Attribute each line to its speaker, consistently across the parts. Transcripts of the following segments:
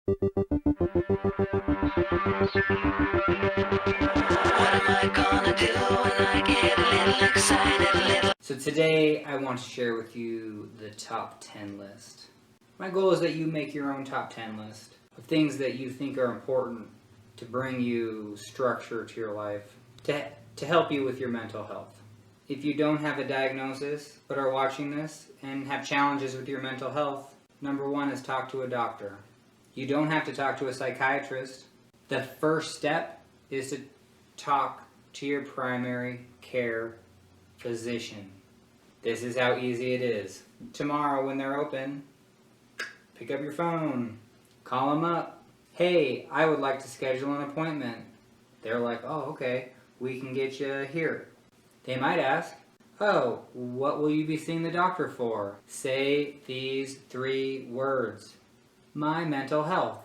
Speaker 1: So today I want to share with you the top 10 list. My goal is that you make your own top 10 list of things that you think are important to bring you structure to your life, to help you with your mental health. If you don't have a diagnosis but are watching this and have challenges with your mental health, number one is talk to a doctor. You don't have to talk to a psychiatrist. The first step is to talk to your primary care physician. This is how easy it is. Tomorrow when they're open, pick up your phone, call them up. Hey, I would like to schedule an appointment. They're like, oh, okay, we can get you here. They might ask, oh, what will you be seeing the doctor for? Say these 3 words. My mental health.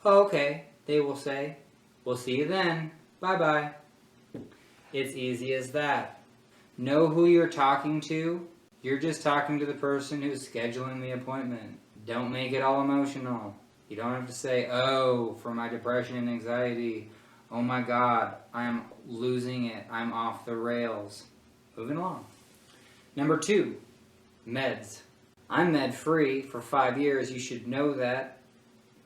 Speaker 1: Oh, okay, they will say. We'll see you then. Bye-bye. It's easy as that. Know who you're talking to. You're just talking to the person who's scheduling the appointment. Don't make it all emotional. You don't have to say, oh, for my depression and anxiety, oh my God, I'm losing it. I'm off the rails. Moving along. Number 2, meds. I'm med-free for 5 years. You should know that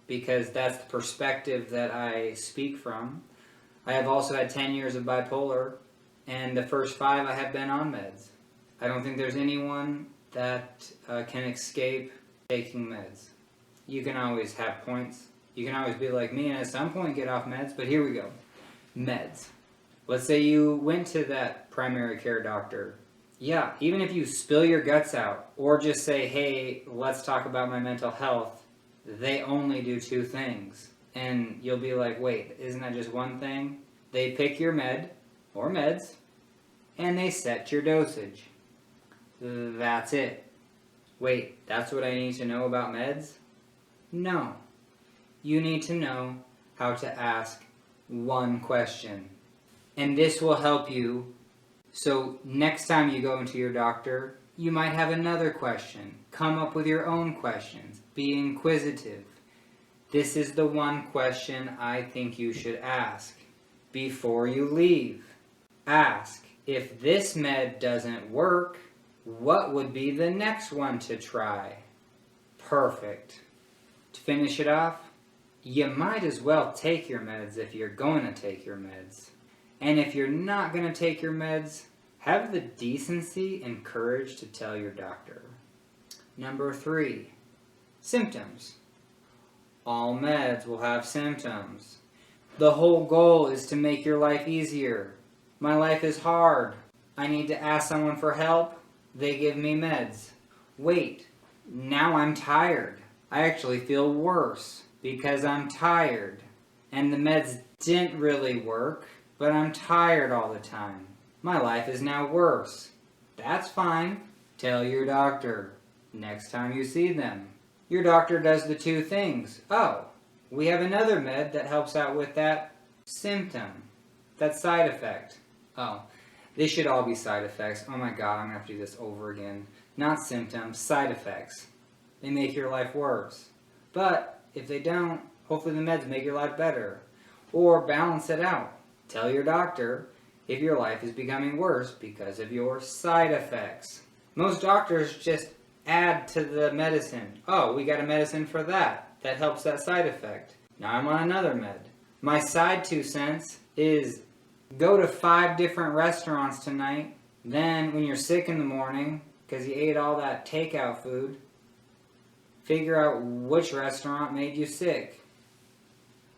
Speaker 1: because that's the perspective that I speak from. I have also had 10 years of bipolar, and the first 5 I have been on meds. I don't think there's anyone that can escape taking meds. You can always have points. You can always be like me and at some point get off meds, but here we go. Meds. Let's say you went to that primary care doctor. Yeah, even if you spill your guts out or just say, hey, let's talk about my mental health, they only do 2 things. And you'll be like, wait, isn't that just one thing? They pick your med or meds and they set your dosage. That's it. Wait, that's what I need to know about meds? No. You need to know how to ask one question. And this will help you. So next time you go into your doctor, you might have another question. Come up with your own questions. Be inquisitive. This is the one question I think you should ask before you leave. Ask, if this med doesn't work, what would be the next one to try? Perfect. To finish it off, you might as well take your meds if you're going to take your meds. And if you're not going to take your meds, have the decency and courage to tell your doctor. Number 3, symptoms. All meds will have symptoms. The whole goal is to make your life easier. My life is hard. I need to ask someone for help. They give me meds. Wait, now I'm tired. I actually feel worse because I'm tired. And the meds didn't really work, but I'm tired all the time. My life is now worse. That's fine. Tell your doctor next time you see them. Your doctor does the 2 things. Oh, we have another med that helps out with that symptom, that side effect. Oh, they should all be side effects. Oh my God, I'm going to have to do this over again. Not symptoms, side effects. They make your life worse. But if they don't, hopefully the meds make your life better. Or balance it out. Tell your doctor if your life is becoming worse because of your side effects. Most doctors just add to the medicine. Oh, we got a medicine for that. That helps that side effect. Now I'm on another med. My side 2 cents is go to 5 different restaurants tonight. Then when you're sick in the morning because you ate all that takeout food, figure out which restaurant made you sick.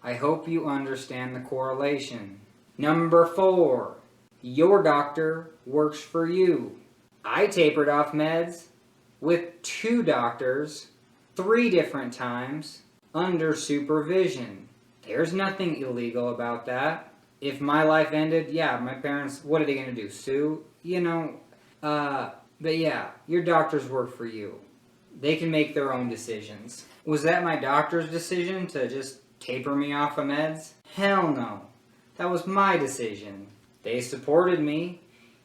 Speaker 1: I hope you understand the correlation. Number 4, your doctor works for you. I tapered off meds with 2 doctors, 3 different times, under supervision. There's nothing illegal about that. If my life ended, yeah, my parents, what are they going to do? Sue? But yeah, your doctors work for you. They can make their own decisions. Was that my doctor's decision to just taper me off of meds? Hell no. That was my decision. They supported me,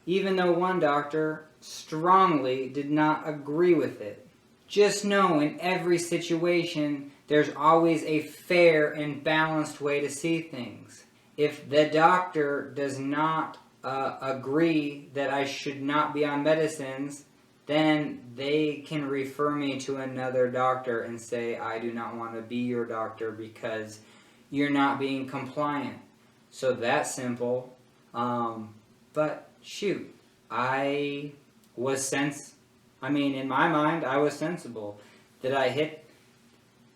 Speaker 1: even though one doctor strongly did not agree with it. Just know in every situation There's always a fair and balanced way to see things. If the doctor does not agree that I should not be on medicines, then they can refer me to another doctor and say, I do not want to be your doctor because you're not being compliant. So that's simple. But shoot, in my mind, I was sensible. Did I hit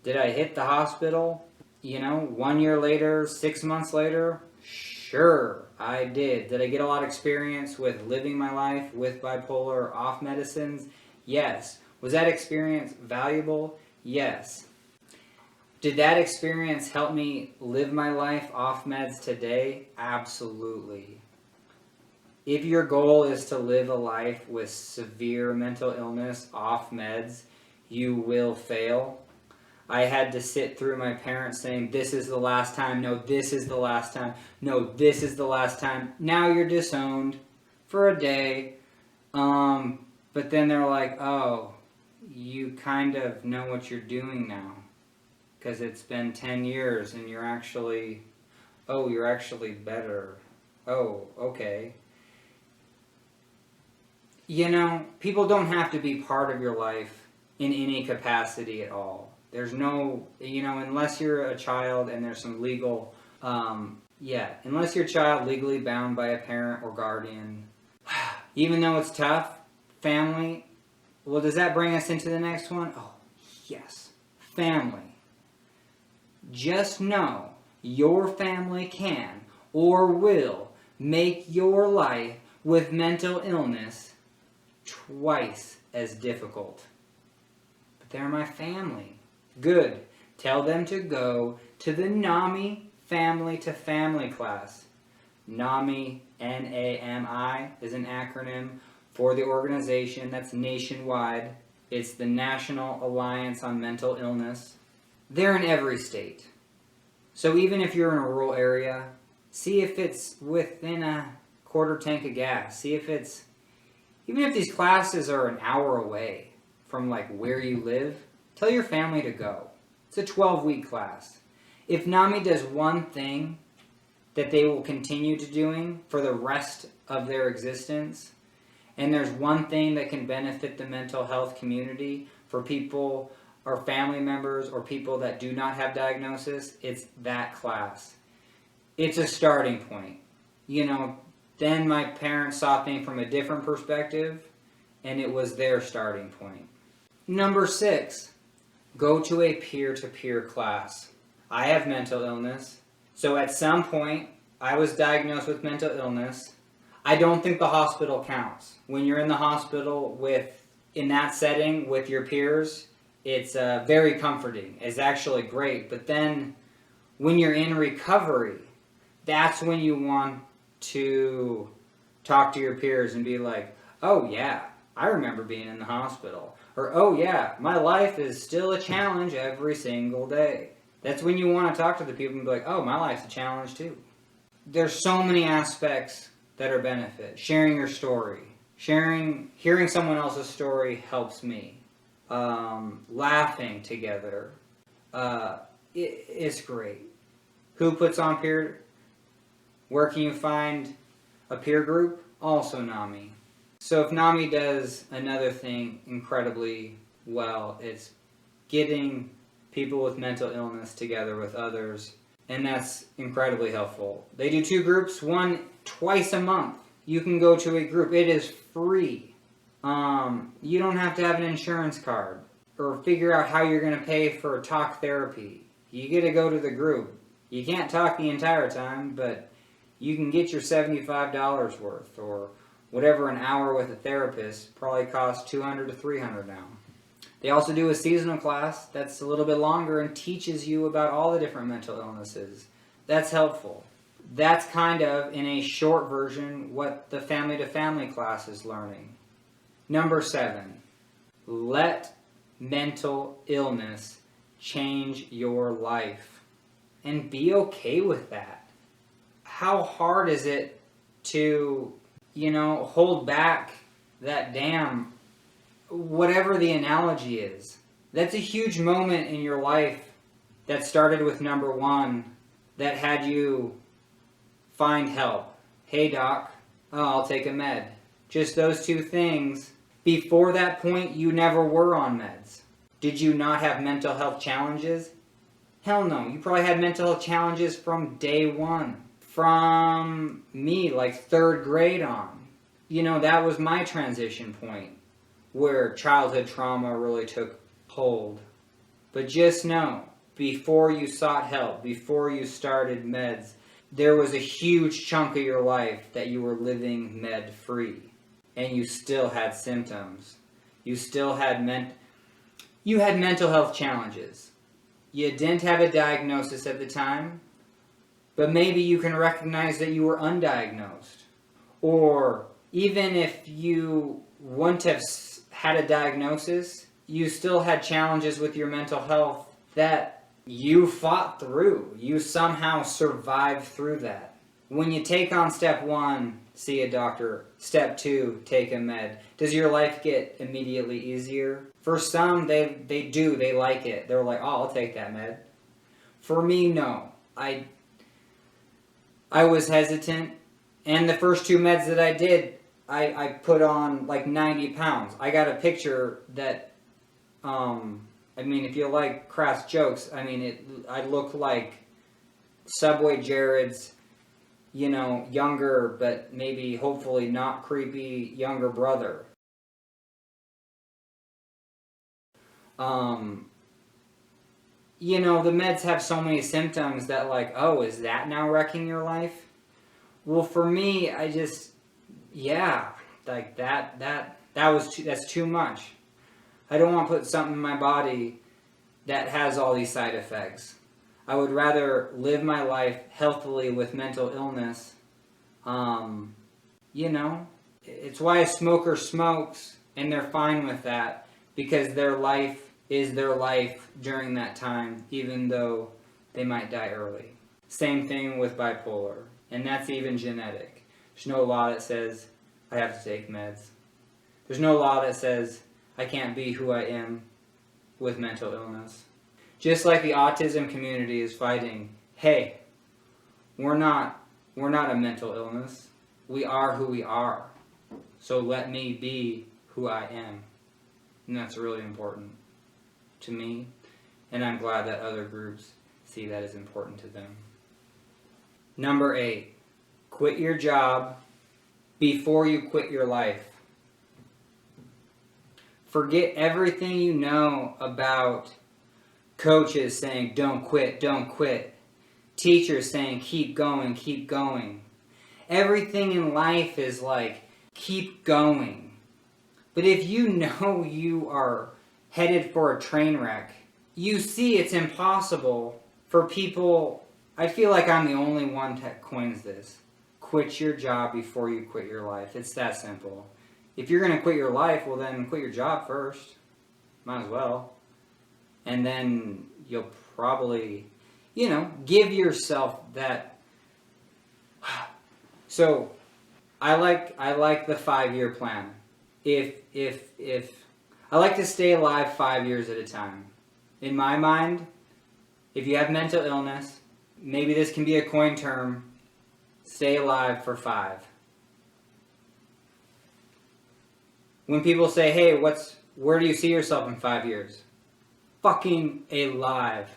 Speaker 1: the hospital, 1 year later, 6 months later? Sure, I did. Did I get a lot of experience with living my life with bipolar off medicines? Yes. Was that experience valuable? Yes. Did that experience help me live my life off meds today? Absolutely. If your goal is to live a life with severe mental illness off meds, you will fail. I had to sit through my parents saying, this is the last time, no, this is the last time, no, this is the last time. Now you're disowned for a day. But then they're like, oh, you kind of know what you're doing now. Because it's been 10 years and you're actually better. Oh, okay. People don't have to be part of your life in any capacity at all. There's no, unless you're a child and there's some legal, unless you're a child legally bound by a parent or guardian, even though it's tough, family, well, does that bring us into the next one? Oh, yes, family. Just know your family can or will make your life with mental illness twice as difficult. But they're my family. Good. Tell them to go to the NAMI Family to Family class. NAMI, N-A-M-I, is an acronym for the organization that's nationwide. It's the National Alliance on Mental Illness. They're in every state. So even if you're in a rural area, see if it's within a quarter tank of gas. Even if these classes are an hour away from where you live, tell your family to go. It's a 12-week class. If NAMI does one thing that they will continue to doing for the rest of their existence, and there's one thing that can benefit the mental health community for people or family members or people that do not have diagnosis, it's that class. It's a starting point. Then my parents saw things from a different perspective, and it was their starting point. Number 6. Go to a peer-to-peer class. I have mental illness, so at some point I was diagnosed with mental illness. I don't think the hospital counts. When you're in the hospital in that setting with your peers, it's very comforting. It's actually great. But then when you're in recovery, that's when you want to talk to your peers and be like, oh yeah, I remember being in the hospital. Or, oh yeah, my life is still a challenge every single day. That's when you want to talk to the people and be like, oh, my life's a challenge too. There's so many aspects that are benefit. Sharing your story. Hearing someone else's story helps me. Laughing together. It's great. Who puts on peer? Where can you find a peer group? Also NAMI. So if NAMI does another thing incredibly well, it's getting people with mental illness together with others, and that's incredibly helpful. They do 2 groups, one twice a month. You can go to a group. It is free. You don't have to have an insurance card or figure out how you're going to pay for talk therapy. You get to go to the group. You can't talk the entire time, but you can get your $75 worth, or whatever an hour with a therapist probably costs $200 to $300 now. They also do a seasonal class that's a little bit longer and teaches you about all the different mental illnesses. That's helpful. That's kind of, in a short version, what the family-to-family class is learning. Number 7, let mental illness change your life. And be okay with that. How hard is it to, hold back that whatever the analogy is? That's a huge moment in your life that started with number 1 that had you find help. Hey doc, oh, I'll take a med. Just those 2 things. Before that point, you never were on meds. Did you not have mental health challenges? Hell no. You probably had mental health challenges from day 1. From me, like 3rd grade on. You know, that was my transition point where childhood trauma really took hold. But just know, before you sought help, before you started meds, there was a huge chunk of your life that you were living med-free. And you still had symptoms. You still had mental health challenges. You didn't have a diagnosis at the time, but maybe you can recognize that you were undiagnosed. Or even if you wouldn't have had a diagnosis, you still had challenges with your mental health that you fought through. You somehow survived through that. When you take on step 1, see a doctor. Step 2, take a med. Does your life get immediately easier? For some, they do. They like it. They're like, oh, I'll take that med. For me, no. I was hesitant. And the first 2 meds that I did, I put on like 90 pounds. I got a picture that, I mean, if you like crass jokes, I mean, I look like Subway Jared's, you know, younger, but maybe hopefully not creepy younger brother. You know, the meds have so many symptoms that like, oh, is that now wrecking your life? Well, for me, I just, yeah, like that's too much. I don't want to put something in my body that has all these side effects. I would rather live my life healthily with mental illness. You know, it's why a smoker smokes and they're fine with that, because their life is their life during that time, even though they might die early. Same thing with bipolar, and that's even genetic. There's no law that says I have to take meds. There's no law that says I can't be who I am with mental illness. Just like the autism community is fighting, hey, we're not a mental illness. We are who we are. So let me be who I am. And that's really important to me. And I'm glad that other groups see that as important to them. Number 8, quit your job before you quit your life. Forget everything you know about coaches saying, don't quit, don't quit. Teachers saying, keep going, keep going. Everything in life is like, keep going. But if you know you are headed for a train wreck, you see it's impossible for people. I feel like I'm the only one that coins this. Quit your job before you quit your life. It's that simple. If you're going to quit your life, well then quit your job first. Might as well. And then you'll probably, you know, give yourself that. So, I like the 5-year plan. If I like to stay alive 5 years at a time. In my mind, if you have mental illness, maybe this can be a coin term, stay alive for 5. When people say, hey, where do you see yourself in 5 years? Fucking alive.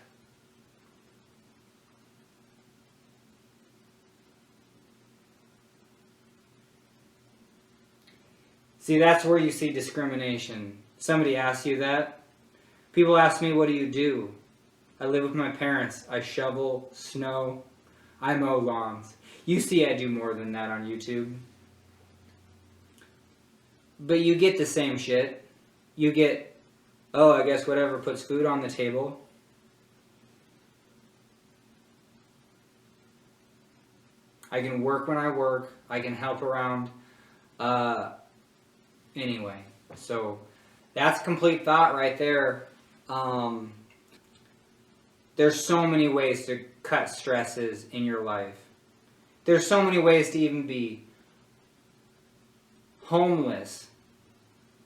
Speaker 1: See, that's where you see discrimination. Somebody asks you that. People ask me, what do you do? I live with my parents. I shovel snow. I mow lawns. You see I do more than that on YouTube. But you get the same shit. You get, oh, I guess whatever puts food on the table. I can work when I work. I can help around. Anyway, so that's complete thought right there. There's so many ways to cut stresses in your life. There's so many ways to even be homeless.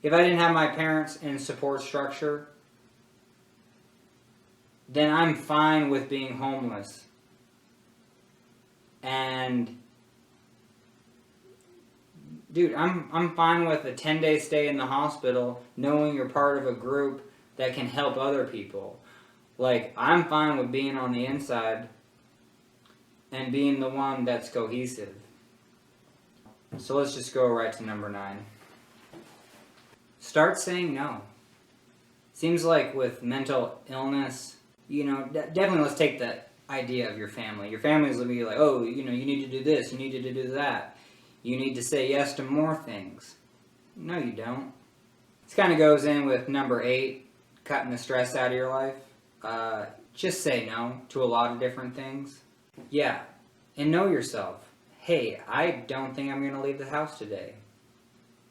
Speaker 1: If I didn't have my parents and support structure, then I'm fine with being homeless. And dude, I'm fine with a 10-day stay in the hospital, knowing you're part of a group that can help other people. Like, I'm fine with being on the inside and being the one that's cohesive. So let's just go right to number 9. Start saying no. Seems like with mental illness, definitely let's take the idea of your family. Your family's will be like, oh, you need to do this, you need to do that. You need to say yes to more things. No, you don't. This kind of goes in with number 8, cutting the stress out of your life. Just say no to a lot of different things. Yeah, and know yourself. Hey, I don't think I'm going to leave the house today.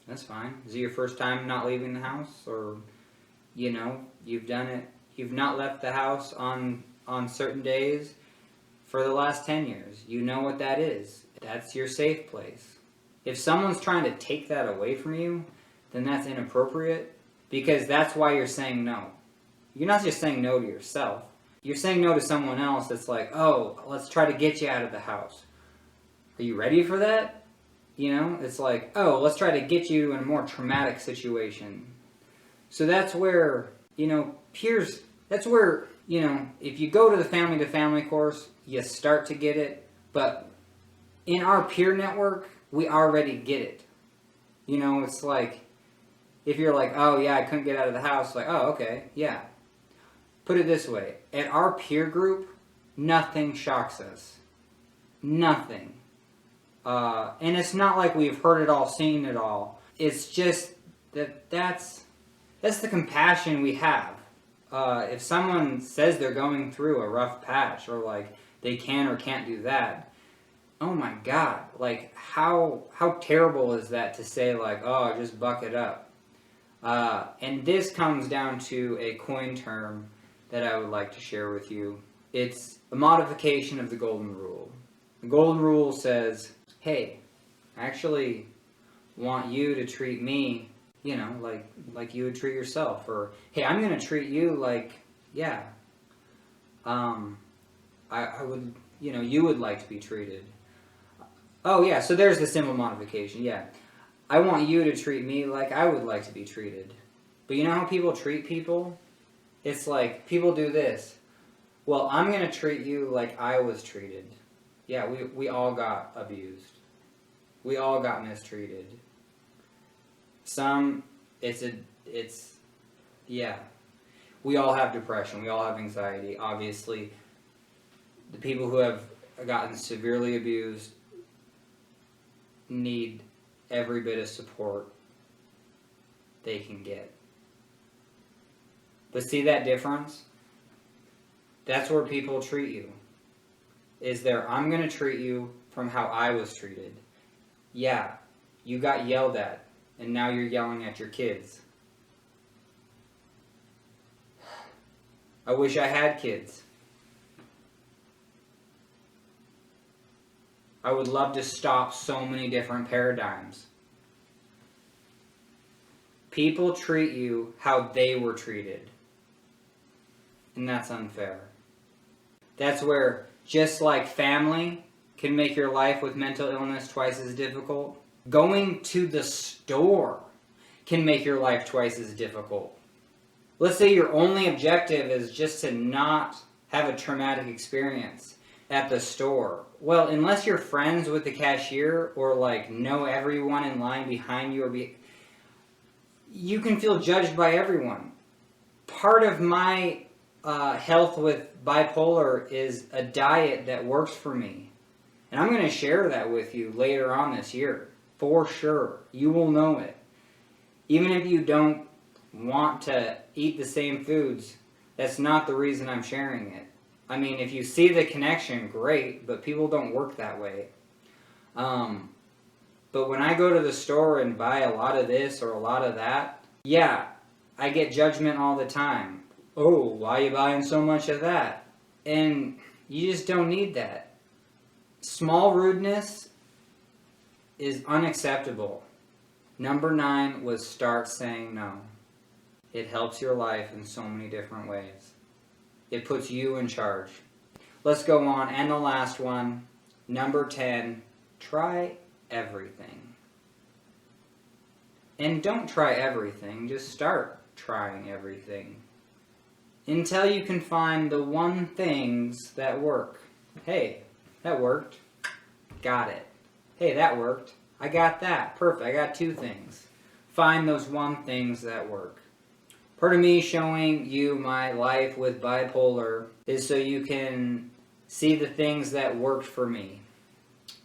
Speaker 1: That's fine. Is it your first time not leaving the house? Or, you've done it. You've not left the house on certain days for the last 10 years. You know what that is. That's your safe place. If someone's trying to take that away from you, then that's inappropriate, because that's why you're saying no. You're not just saying no to yourself. You're saying no to someone else that's like, oh, let's try to get you out of the house. Are you ready for that? It's like, oh, let's try to get you in a more traumatic situation. So that's where, peers, that's where, if you go to the family-to-family course, you start to get it. But in our peer network, we already get it. It's like, if you're like, oh yeah, I couldn't get out of the house, like, oh, okay, yeah. Put it this way, at our peer group, nothing shocks us. Nothing. And it's not like we've heard it all, seen it all. It's just that's the compassion we have. If someone says they're going through a rough patch, or like they can or can't do that, oh my God, like how terrible is that to say, like, oh, just buck it up. And this comes down to a coin term that I would like to share with you. It's a modification of the golden rule. The golden rule says, hey, I actually want you to treat me, like you would treat yourself. Or, hey, I'm going to treat you like, yeah, I would, you would like to be treated. Oh, yeah, so there's the simple modification, yeah. I want you to treat me like I would like to be treated. But you know how people treat people? It's like, people do this. Well, I'm going to treat you like I was treated. Yeah, we all got abused. We all got mistreated. Yeah. We all have depression. We all have anxiety. Obviously, the people who have gotten severely abused need every bit of support they can get. But see that difference? That's where people treat you. I'm going to treat you from how I was treated. Yeah, you got yelled at, and now you're yelling at your kids. I wish I had kids. I would love to stop so many different paradigms. People treat you how they were treated. And that's unfair. That's where, just like family can make your life with mental illness twice as difficult, going to the store can make your life twice as difficult. Let's say your only objective is just to not have a traumatic experience at the store. Well, unless you're friends with the cashier or like know everyone in line behind you, you can feel judged by everyone. Part of my health with bipolar is a diet that works for me. And I'm going to share that with you later on this year. For sure. You will know it. Even if you don't want to eat the same foods, that's not the reason I'm sharing it. I mean, if you see the connection, great, but people don't work that way. But when I go to the store and buy a lot of this or a lot of that, yeah, I get judgment all the time. Oh, why are you buying so much of that? And you just don't need that. Small rudeness is unacceptable. Number 9 was start saying no. It helps your life in so many different ways. It puts you in charge. Let's go on. And the last one, number 10, try everything. And don't try everything, just start trying everything. Until you can find the one things that work. Hey, that worked. Got it. Hey, that worked. I got that. Perfect. I got 2 things. Find those one things that work. Part of me showing you my life with bipolar is so you can see the things that worked for me.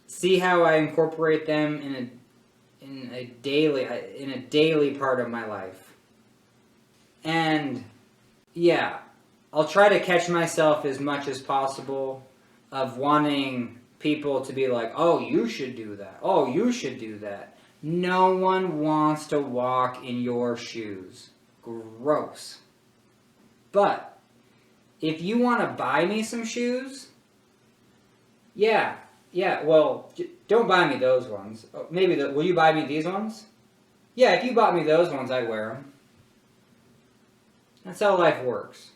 Speaker 1: See how I incorporate them in a daily part of my life. And yeah, I'll try to catch myself as much as possible of wanting people to be like, oh, you should do that. Oh, you should do that. No one wants to walk in your shoes. Gross. But if you want to buy me some shoes, yeah, well, don't buy me those ones. Maybe, will you buy me these ones? Yeah, if you bought me those ones, I'd wear them. That's how life works.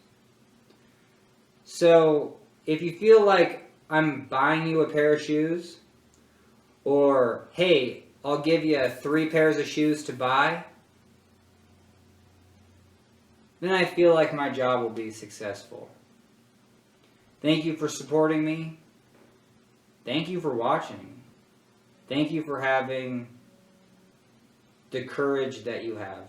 Speaker 1: So, if you feel like I'm buying you a pair of shoes, or, hey, I'll give you 3 pairs of shoes to buy, then I feel like my job will be successful. Thank you for supporting me. Thank you for watching. Thank you for having the courage that you have.